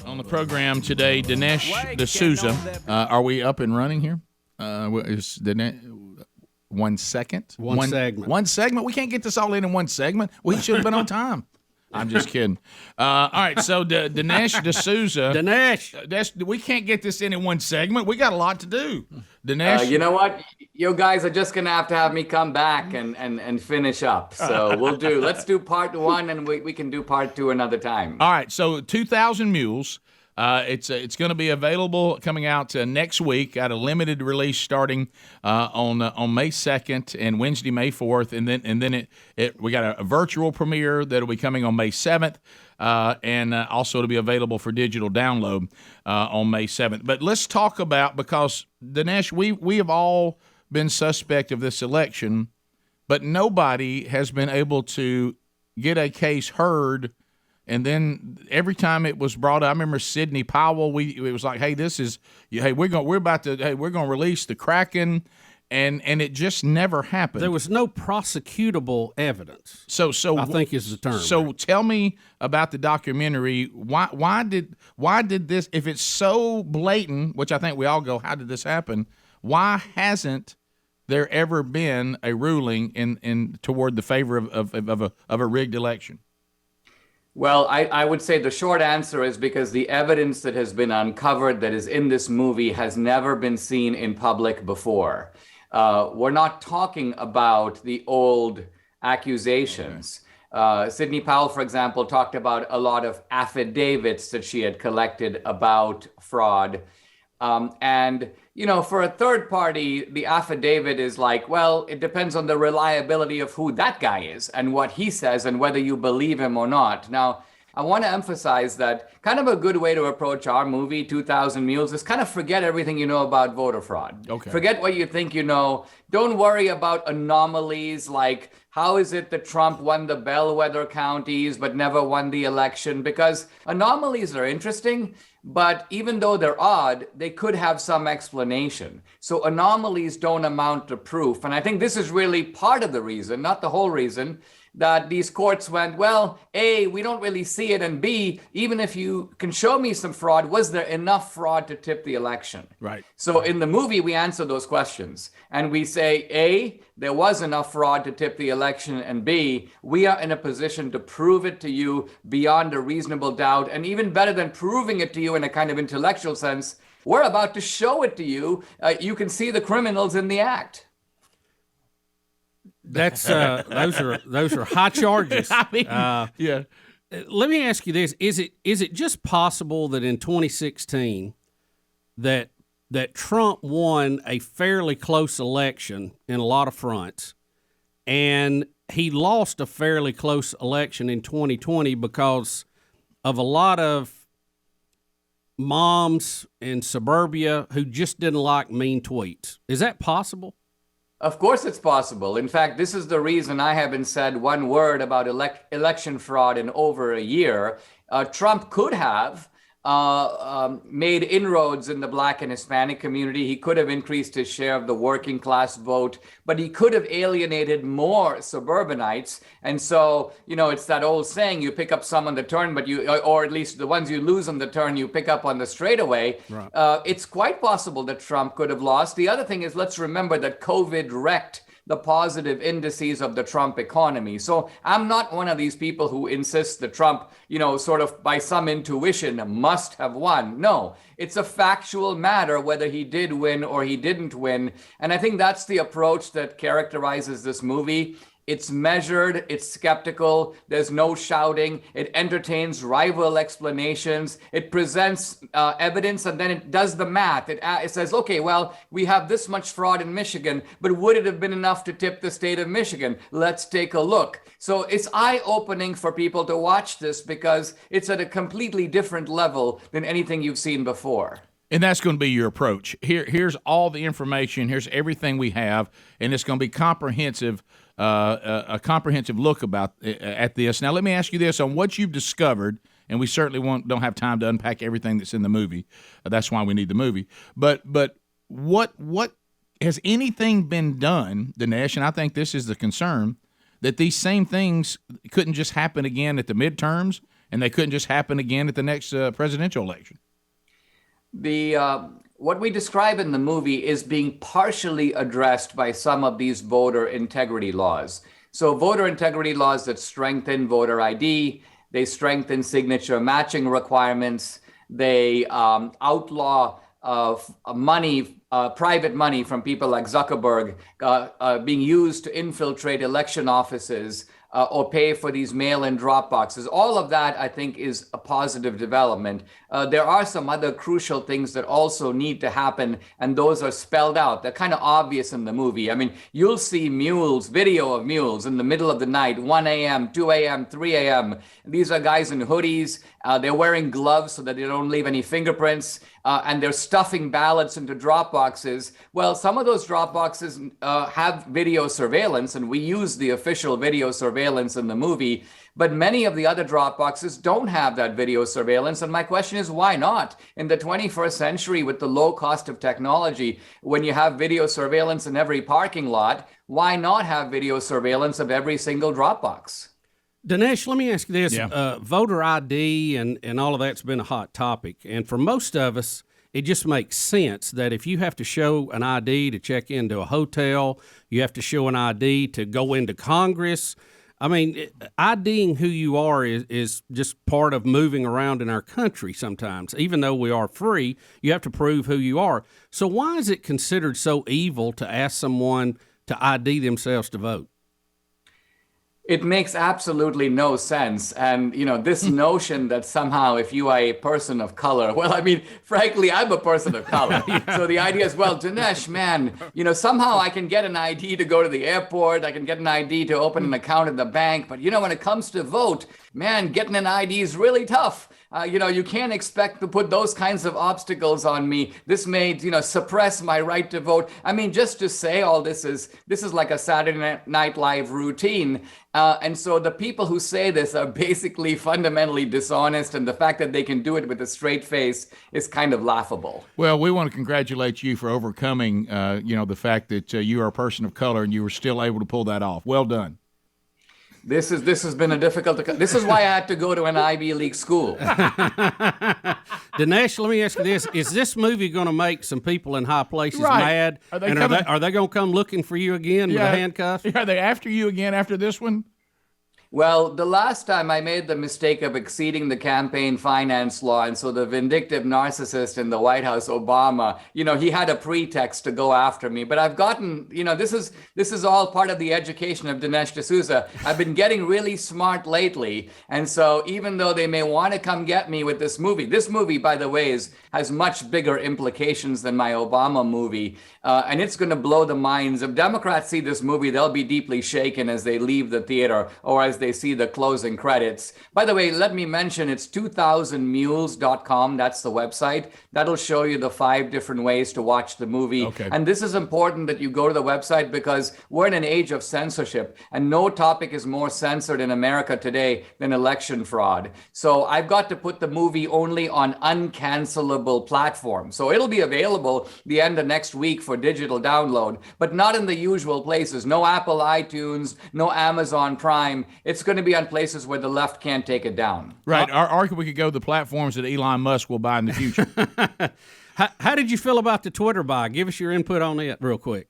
On the program today, Dinesh D'Souza. Are we up and running here? Is Dinesh, 1 second? One segment. One segment? We can't get this all in one segment. We should have been on time. I'm just kidding. All right, so Dinesh D'Souza. Dinesh. We can't get this in one segment. We got a lot to do. Dinesh. You know what? You guys are just going to have me come back and finish up. So let's do part one, and we can do part two another time. All right, so 2,000 Mules. It's going to be available coming out next week at a limited release starting on May 2nd and Wednesday, May 4th, and then we got a virtual premiere that'll be coming on May 7th, and also it'll be available for digital download on May 7th. But let's talk about, because Dinesh, we have all been suspect of this election, but nobody has been able to get a case heard. And then every time it was brought up, I remember Sidney Powell. It was like, hey, we're going to release the Kraken, and it just never happened. There was no prosecutable evidence. So I think is the term. So tell me about the documentary. Why did this? If it's so blatant, which I think we all go, how did this happen? Why hasn't there ever been a ruling in toward the favor of a rigged election? Well, I would say the short answer is because the evidence that has been uncovered that is in this movie has never been seen in public before. We're not talking about the old accusations. Okay. Sidney Powell, for example, talked about a lot of affidavits that she had collected about fraud. And, for a third party, the affidavit is like, well, it depends on the reliability of who that guy is and what he says and whether you believe him or not. Now, I want to emphasize that kind of a good way to approach our movie, 2,000 Mules, is kind of forget everything you know about voter fraud. Okay. Forget what you think you know. Don't worry about anomalies like how is it that Trump won the bellwether counties but never won the election? Because anomalies are interesting, but even though they're odd, they could have some explanation. So anomalies don't amount to proof. And I think this is really part of the reason, not the whole reason, that these courts went, well, A, we don't really see it, and B, even if you can show me some fraud, was there enough fraud to tip the election? Right. So in the movie, we answer those questions. And we say, A, there was enough fraud to tip the election, and B, we are in a position to prove it to you beyond a reasonable doubt. And even better than proving it to you in a kind of intellectual sense, we're about to show it to you. You can see the criminals in the act. That's those are high charges. I mean, yeah. Let me ask you this: is it just possible that in 2016 that Trump won a fairly close election in a lot of fronts, and he lost a fairly close election in 2020 because of a lot of moms in suburbia who just didn't like mean tweets? Is that possible? Of course it's possible. In fact, this is the reason I haven't said one word about election fraud in over a year. Trump could have made inroads in the Black and Hispanic community. He could have increased his share of the working class vote, but he could have alienated more suburbanites. And so, it's that old saying, you pick up some on the turn, but or at least the ones you lose on the turn, you pick up on the straightaway. Right. It's quite possible that Trump could have lost. The other thing is, let's remember that COVID wrecked the positive indices of the Trump economy. So I'm not one of these people who insists that Trump, sort of by some intuition must have won. No, it's a factual matter whether he did win or he didn't win. And I think that's the approach that characterizes this movie. It's measured, it's skeptical, there's no shouting, it entertains rival explanations, it presents evidence, and then it does the math. It says, okay, well, we have this much fraud in Michigan, but would it have been enough to tip the state of Michigan? Let's take a look. So it's eye-opening for people to watch this because it's at a completely different level than anything you've seen before. And that's going to be your approach. Here's all the information, here's everything we have, and it's going to be comprehensive. A comprehensive look at this. Now, let me ask you this on what you've discovered, and we certainly don't have time to unpack everything that's in the movie. That's why we need the movie. But what has anything been done, Dinesh? And I think this is the concern, that these same things couldn't just happen again at the midterms, and they couldn't just happen again at the next presidential election. What we describe in the movie is being partially addressed by some of these voter integrity laws. So voter integrity laws that strengthen voter ID, they strengthen signature matching requirements, they outlaw private money from people like Zuckerberg being used to infiltrate election offices or pay for these mail-in drop boxes. All of that, I think, is a positive development. There are some other crucial things that also need to happen, and those are spelled out. They're kind of obvious in the movie. I mean, you'll see video of mules in the middle of the night, 1 a.m., 2 a.m., 3 a.m. These are guys in hoodies. They're wearing gloves so that they don't leave any fingerprints, and they're stuffing ballots into drop boxes. Well, some of those drop boxes have video surveillance, and we use the official video surveillance in the movie, but many of the other drop boxes don't have that video surveillance. And my question is, why not? In the 21st century, with the low cost of technology, when you have video surveillance in every parking lot, why not have video surveillance of every single drop box? Dinesh, let me ask you this. Voter ID and all of that's been a hot topic. And for most of us, it just makes sense that if you have to show an ID to check into a hotel, you have to show an ID to go into Congress. I mean, IDing who you are is just part of moving around in our country sometimes. Even though we are free, you have to prove who you are. So why is it considered so evil to ask someone to ID themselves to vote? It makes absolutely no sense. And, this notion that somehow if you are a person of color, well, I mean, frankly, I'm a person of color. So the idea is, well, Dinesh, man, somehow I can get an ID to go to the airport. I can get an ID to open an account at the bank. But, when it comes to vote, man, getting an ID is really tough. You can't expect to put those kinds of obstacles on me. This may, suppress my right to vote. I mean, just to say all this is like a Saturday Night Live routine. And so the people who say this are basically fundamentally dishonest, and the fact that they can do it with a straight face is kind of laughable. Well, we want to congratulate you for overcoming, the fact that you are a person of color and you were still able to pull that off. Well done. This has been a difficult. This is why I had to go to an Ivy League school. Dinesh, let me ask you this: is this movie going to make some people in high places mad? Are they going to come looking for you again with the handcuffs? Are they after you again after this one? Well, the last time I made the mistake of exceeding the campaign finance law, and so the vindictive narcissist in the White House, Obama, he had a pretext to go after me. But I've gotten, this is all part of the education of Dinesh D'Souza. I've been getting really smart lately. And so even though they may want to come get me with this movie, by the way, has much bigger implications than my Obama movie. And it's going to blow the minds. If Democrats see this movie, they'll be deeply shaken as they leave the theater or as they see the closing credits. By the way, let me mention it's 2000mules.com. That's the website. That'll show you the 5 different ways to watch the movie. Okay. And this is important that you go to the website because we're in an age of censorship, and no topic is more censored in America today than election fraud. So I've got to put the movie only on uncancelable platforms. So it'll be available the end of next week for digital download, but not in the usual places. No Apple iTunes, no Amazon Prime. It's going to be on places where the left can't take it down. Right. Or we could go to the platforms that Elon Musk will buy in the future. How did you feel about the Twitter buy? Give us your input on it real quick.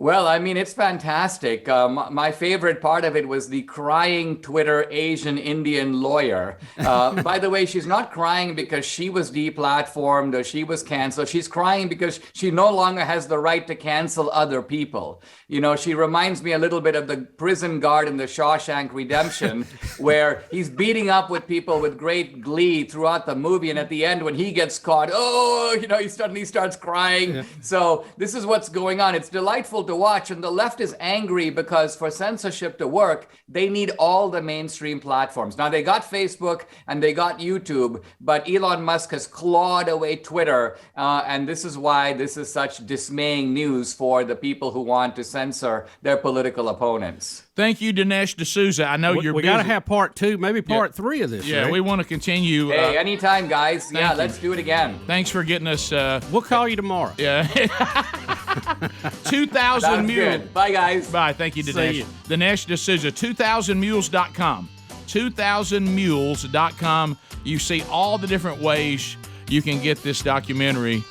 Well, I mean, it's fantastic. My favorite part of it was the crying Twitter Asian Indian lawyer. By the way, she's not crying because she was deplatformed or she was canceled. She's crying because she no longer has the right to cancel other people. She reminds me a little bit of the prison guard in the Shawshank Redemption, where he's beating up with people with great glee throughout the movie. And at the end, when he gets caught, he suddenly starts crying. Yeah. So this is what's going on. It's delightful to watch, and the left is angry because for censorship to work, they need all the mainstream platforms. Now, they got Facebook and they got YouTube, but Elon Musk has clawed away Twitter, and this is why this is such dismaying news for the people who want to censor their political opponents. Thank you, Dinesh D'Souza. I know you're busy. We got to have part 2, maybe part 3 of this. Yeah, right? We want to continue. Hey, anytime, guys. Yeah, let's do it again. Thanks for getting us. We'll call you tomorrow. Yeah. 2000 Mules. Bye, guys. Bye. Thank you, Dinesh. Dinesh D'Souza, 2000mules.com. 2000mules.com. You see all the different ways you can get this documentary.